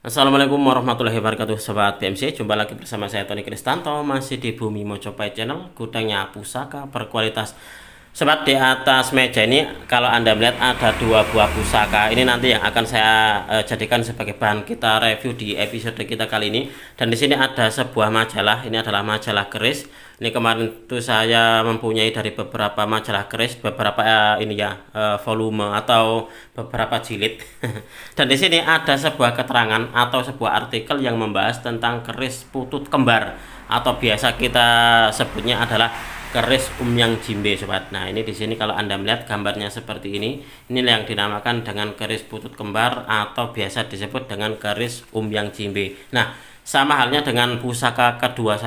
Assalamualaikum warahmatullahi wabarakatuh Sobat PMC, jumpa lagi bersama saya Tony Kristanto, masih di Bumi Mojopahit Channel, gudangnya pusaka berkualitas. Sobat, di atas meja ini kalau Anda melihat ada dua buah pusaka. Ini nanti yang akan saya jadikan sebagai bahan kita review di episode kita kali ini. Dan di sini ada sebuah majalah, ini adalah majalah keris. Ini kemarin tuh saya mempunyai dari beberapa majalah keris, beberapa volume atau beberapa jilid. Dan di sini ada sebuah keterangan atau sebuah artikel yang membahas tentang keris putut kembar atau biasa kita sebutnya adalah keris Umyang Jimbe, sobat. Nah, ini di sini kalau Anda melihat gambarnya seperti ini yang dinamakan dengan keris putut kembar atau biasa disebut dengan keris Umyang Jimbe. Nah, sama halnya dengan pusaka kedua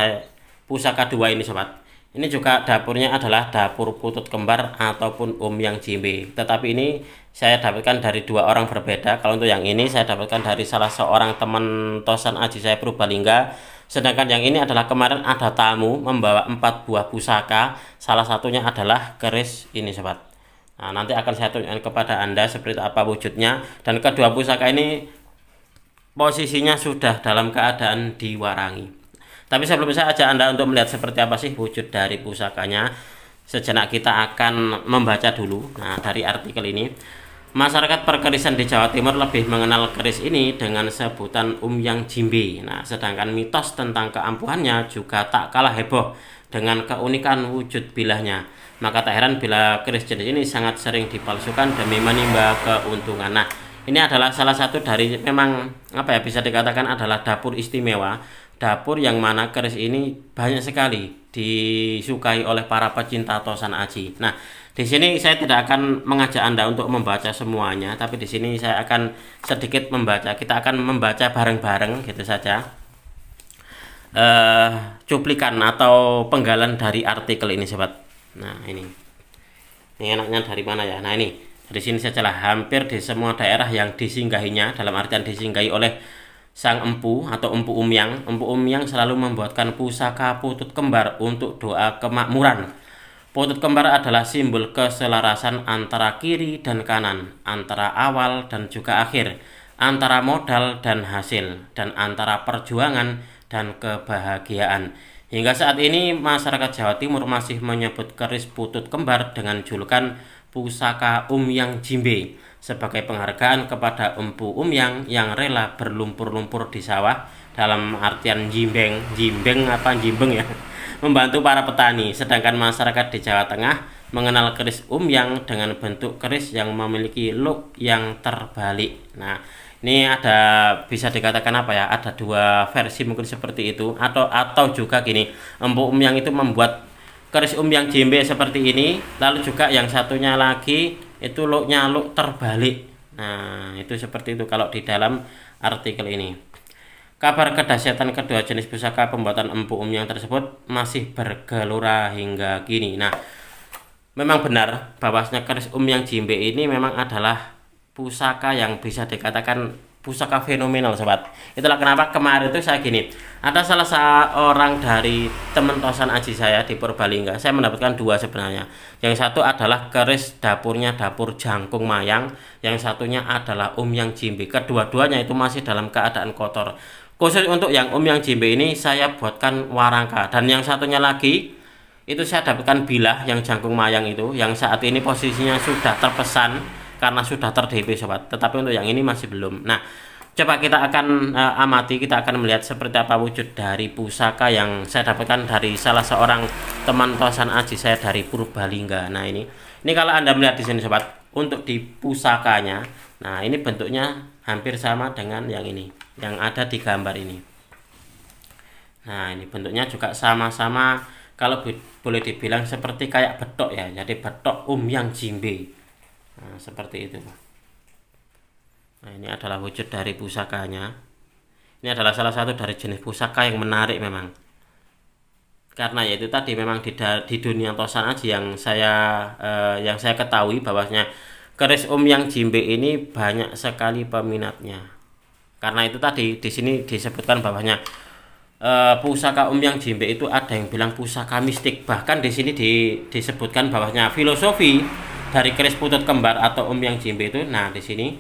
pusaka dua ini, sobat. Ini juga dapurnya adalah dapur putut kembar ataupun Umyang Jimbe. Tetapi ini saya dapatkan dari dua orang berbeda. Kalau untuk yang ini saya dapatkan dari salah seorang teman Tosan Aji saya Purbalingga. Sedangkan yang ini adalah kemarin ada tamu membawa 4 buah pusaka. Salah satunya adalah keris ini, sobat. Nah, nanti akan saya tunjukkan kepada Anda seperti apa wujudnya. Dan kedua pusaka ini posisinya sudah dalam keadaan diwarangi. Tapi sebelum saya ajak Anda untuk melihat seperti apa sih wujud dari pusakanya, sejenak kita akan membaca dulu. Nah, dari artikel ini, masyarakat perkerisan di Jawa Timur lebih mengenal keris ini dengan sebutan Umyang Jimbe. Nah, sedangkan mitos tentang keampuhannya juga tak kalah heboh dengan keunikan wujud bilahnya. Maka tak heran bila keris jenis ini sangat sering dipalsukan demi menimba keuntungan. Nah, ini adalah salah satu dari memang bisa dikatakan adalah dapur istimewa. Dapur yang mana keris ini banyak sekali disukai oleh para pecinta Tosan Aji. Nah, di sini saya tidak akan mengajak Anda untuk membaca semuanya, tapi di sini saya akan sedikit membaca. Kita akan membaca bareng-bareng gitu saja. Cuplikan atau penggalan dari artikel ini, sobat. Nah, ini enaknya dari mana ya? Nah, ini di sini sajalah. Hampir di semua daerah yang disinggahinya, dalam artian disinggahi oleh sang empu atau empu Umyang selalu membuatkan pusaka putut kembar untuk doa kemakmuran. Putut kembar adalah simbol keselarasan antara kiri dan kanan, antara awal dan juga akhir, antara modal dan hasil, dan antara perjuangan dan kebahagiaan. Hingga saat ini masyarakat Jawa Timur masih menyebut keris putut kembar dengan julukan pusaka Umyang Jimbe sebagai penghargaan kepada Empu Umyang yang rela berlumpur-lumpur di sawah, dalam artian jimbeng ya, membantu para petani. Sedangkan masyarakat di Jawa Tengah mengenal keris Umyang dengan bentuk keris yang memiliki look yang terbalik. Nah, ini ada bisa dikatakan ada dua versi mungkin seperti itu, atau juga gini, Empu Umyang itu membuat keris Umyang Jimbe seperti ini, lalu juga yang satunya lagi itu look terbalik. Nah, itu seperti itu kalau di dalam artikel ini. Kabar kedahsyatan kedua jenis pusaka pembuatan Empu Umyang tersebut masih bergelora hingga kini. Nah, memang benar bahwasanya keris Umyang Jimbe ini memang adalah pusaka yang bisa dikatakan pusaka fenomenal, sobat. Itulah kenapa kemarin itu saya gini, ada salah seorang dari teman Tosan Aji saya di Purbalingga, saya mendapatkan dua sebenarnya. Yang satu adalah keris dapurnya dapur Jangkung Mayang, yang satunya adalah Umyang Jimbe. Kedua-duanya itu masih dalam keadaan kotor. Khusus untuk yang Umyang Jimbe ini saya buatkan warangka, dan yang satunya lagi itu saya dapatkan bilah yang Jangkung Mayang itu, yang saat ini posisinya sudah terpesan karena sudah ter-DP, sobat. Tetapi untuk yang ini masih belum. Nah, coba kita akan amati, kita akan melihat seperti apa wujud dari pusaka yang saya dapatkan dari salah seorang teman Tosan Aji saya dari Purbalingga. Nah, ini kalau Anda melihat di sini, sobat, untuk di pusakanya, nah ini bentuknya hampir sama dengan yang ini, yang ada di gambar ini. Nah, ini bentuknya juga sama-sama, kalau boleh dibilang seperti kayak betok ya, jadi betok Umyang Jimbe. Nah, seperti itu. Nah, ini adalah wujud dari pusakanya. Ini adalah salah satu dari jenis pusaka yang menarik memang. Karena yaitu tadi memang di dunia Tosan Aji yang saya ketahui bahwasanya keris Umyang Jimbe ini banyak sekali peminatnya. Karena itu tadi di sini disebutkan bahwasanya pusaka Umyang Jimbe itu ada yang bilang pusaka mistik. Bahkan di sini disebutkan bahwasanya filosofi dari keris putut kembar atau Umyang Jimbe itu, nah di sini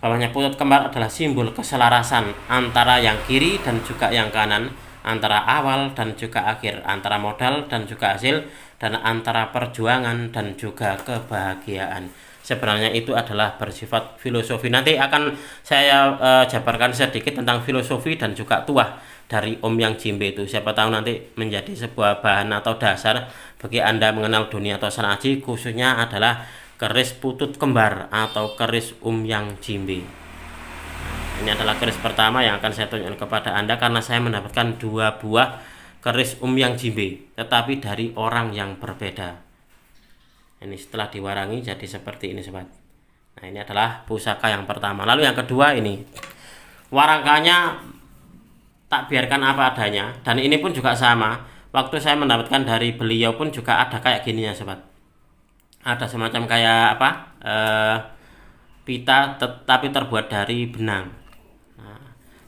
Bawahnya putut kembar adalah simbol keselarasan antara yang kiri dan juga yang kanan, antara awal dan juga akhir, antara modal dan juga hasil, dan antara perjuangan dan juga kebahagiaan. Sebenarnya itu adalah bersifat filosofi. Nanti akan saya jabarkan sedikit tentang filosofi dan juga tuah dari Om Yang Jimbe itu. Siapa tahu nanti menjadi sebuah bahan atau dasar bagi Anda mengenal dunia tosan aji, khususnya adalah keris putut kembar atau keris Yang Jimbe. Ini adalah keris pertama yang akan saya tunjukkan kepada Anda karena saya mendapatkan 2 buah keris Yang Jimbe, tetapi dari orang yang berbeda. Ini setelah diwarangi jadi seperti ini sobat. Nah, ini adalah pusaka yang pertama. Lalu yang kedua ini warangkanya tak biarkan apa adanya, dan ini pun juga sama. Waktu saya mendapatkan dari beliau pun juga ada kayak gini ya sobat. Ada semacam kayak apa? Pita tetapi terbuat dari benang. Nah,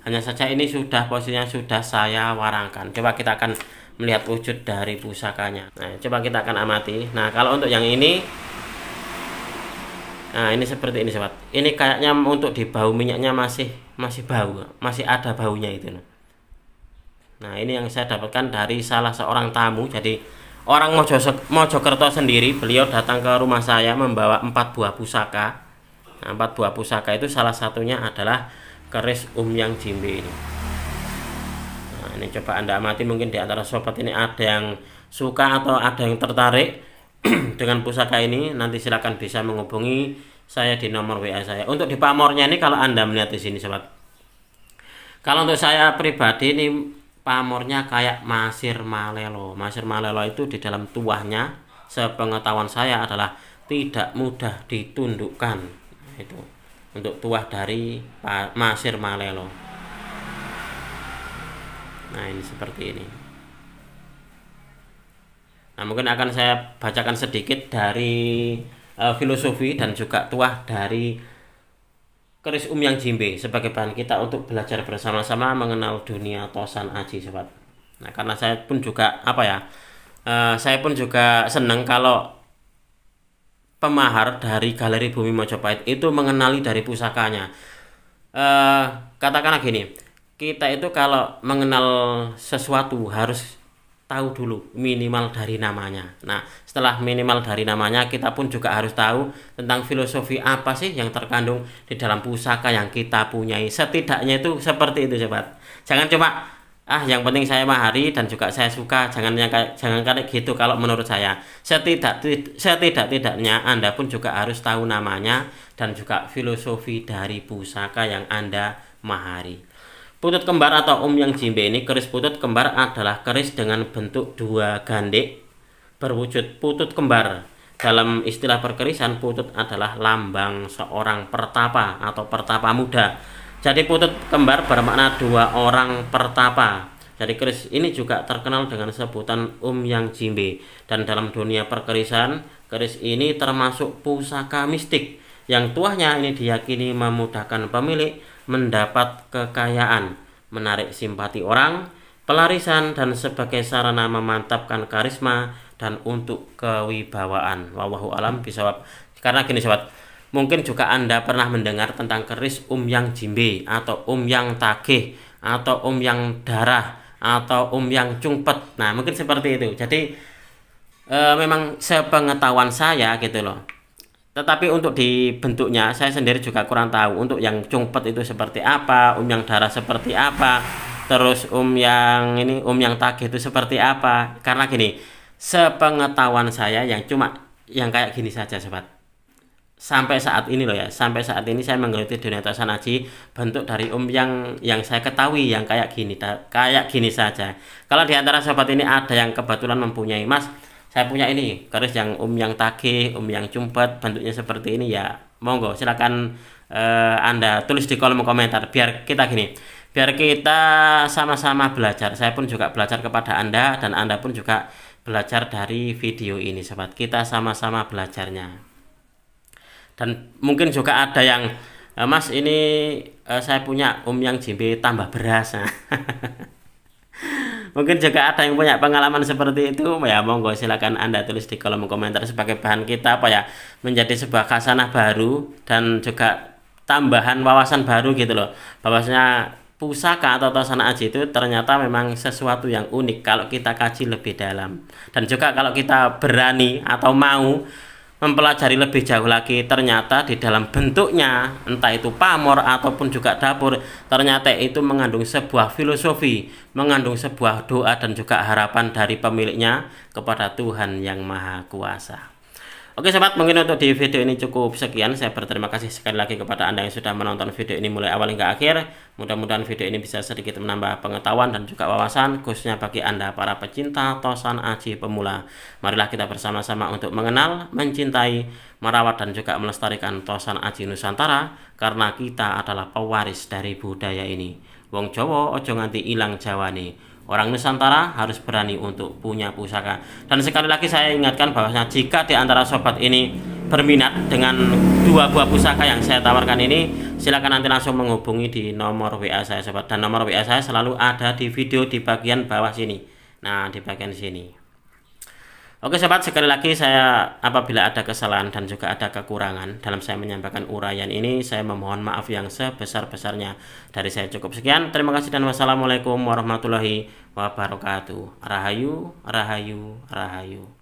hanya saja ini sudah posisinya sudah saya warangkan. Coba kita akan melihat wujud dari pusakanya. Nah, coba kita akan amati. Nah, kalau untuk yang ini, nah ini seperti ini sobat. Ini kayaknya untuk di bau minyaknya masih bau, masih ada baunya itu. Nah, ini yang saya dapatkan dari salah seorang tamu. Jadi orang Mojokerto sendiri, beliau datang ke rumah saya membawa 4 buah pusaka. Nah, 4 buah pusaka itu salah satunya adalah keris Yang Jimbe ini. Ini coba Anda amati, mungkin di antara sobat ini ada yang suka atau ada yang tertarik dengan pusaka ini, nanti silakan bisa menghubungi saya di nomor WA saya. Untuk di pamornya ini kalau Anda melihat di sini sobat. Kalau untuk saya pribadi ini pamornya kayak Masir Malelo. Masir Malelo itu di dalam tuahnya sepengetahuan saya adalah tidak mudah ditundukkan. Itu untuk tuah dari Masir Malelo. Nah, ini seperti ini. Nah, mungkin akan saya bacakan sedikit dari filosofi dan juga tuah dari keris Yang Jimbe sebagai bahan kita untuk belajar bersama-sama mengenal dunia tosan aji sobat. Nah, karena saya pun juga saya pun juga senang kalau pemahar dari Galeri Bumi Mojopahit itu mengenali dari pusakanya. Katakanlah gini, kita itu kalau mengenal sesuatu harus tahu dulu minimal dari namanya. Nah, setelah minimal dari namanya, kita pun juga harus tahu tentang filosofi apa sih yang terkandung di dalam pusaka yang kita punyai. Setidaknya itu seperti itu sobat. Jangan cuma yang penting saya mahari dan juga saya suka, jangan kayak gitu. Kalau menurut saya setidak-tidaknya Anda pun juga harus tahu namanya dan juga filosofi dari pusaka yang Anda mahari. Putut kembar atau Yang Jimbe ini, keris putut kembar adalah keris dengan bentuk 2 gandek berwujud putut kembar. Dalam istilah perkerisan, putut adalah lambang seorang pertapa atau pertapa muda. Jadi putut kembar bermakna 2 orang pertapa. Jadi keris ini juga terkenal dengan sebutan Yang Jimbe. Dan dalam dunia perkerisan, keris ini termasuk pusaka mistik yang tuahnya ini diyakini memudahkan pemilik mendapat kekayaan, menarik simpati orang, pelarisan, dan sebagai sarana memantapkan karisma dan untuk kewibawaan. Wallahu alam bisawab. Karena gini sobat, mungkin juga Anda pernah mendengar tentang keris Yang Jimbe atau Yang Tagih atau Yang Darah atau Yang Cungpet. Nah, mungkin seperti itu. Jadi memang sepengetahuan saya gitu loh. Tetapi untuk di bentuknya saya sendiri juga kurang tahu. Untuk yang cungpet itu seperti apa, Yang Darah seperti apa, terus Yang Tagih itu seperti apa. Karena gini, sepengetahuan saya yang cuma yang kayak gini saja sobat. Sampai saat ini loh ya, sampai saat ini saya menggeluti dunia tosan aji, bentuk dari yang saya ketahui yang kayak gini saja. Kalau di antara sobat ini ada yang kebetulan mempunyai, Mas, saya punya ini keris yang Yang Tagih, Yang Cungpet, bentuknya seperti ini, ya monggo silakan Anda tulis di kolom komentar biar kita sama-sama belajar. Saya pun juga belajar kepada Anda dan Anda pun juga belajar dari video ini sobat. Kita sama-sama belajarnya. Dan mungkin juga ada yang Mas, ini saya punya Yang Jimbe tambah beras. Mungkin juga ada yang punya pengalaman seperti itu, ya monggo silakan Anda tulis di kolom komentar sebagai bahan kita menjadi sebuah khasanah baru dan juga tambahan wawasan baru gitu loh, bahwasanya pusaka atau Tosana Aji itu ternyata memang sesuatu yang unik kalau kita kaji lebih dalam. Dan juga kalau kita berani atau mau mempelajari lebih jauh lagi, ternyata di dalam bentuknya, entah itu pamor ataupun juga dapur, ternyata itu mengandung sebuah filosofi, mengandung sebuah doa dan juga harapan dari pemiliknya kepada Tuhan yang Maha Kuasa. Oke sobat, mungkin untuk di video ini cukup sekian. Saya berterima kasih sekali lagi kepada Anda yang sudah menonton video ini mulai awal hingga akhir. Mudah-mudahan video ini bisa sedikit menambah pengetahuan dan juga wawasan, khususnya bagi Anda para pecinta Tosana Aji pemula. Marilah kita bersama-sama untuk mengenal, mencintai, merawat dan juga melestarikan Tosana Aji Nusantara, karena kita adalah pewaris dari budaya ini. Wong Jawa ojo nganti ilang Jawane. Orang Nusantara harus berani untuk punya pusaka. Dan sekali lagi saya ingatkan bahwasanya jika di antara sobat ini berminat dengan 2 buah pusaka yang saya tawarkan ini, silakan nanti langsung menghubungi di nomor WA saya sobat. Dan nomor WA saya selalu ada di video di bagian bawah sini. Nah, di bagian sini. Oke sobat, sekali lagi saya apabila ada kesalahan dan juga ada kekurangan dalam saya menyampaikan uraian ini, saya memohon maaf yang sebesar-besarnya. Dari saya cukup sekian. Terima kasih dan wassalamualaikum warahmatullahi wabarakatuh. Rahayu, rahayu, rahayu.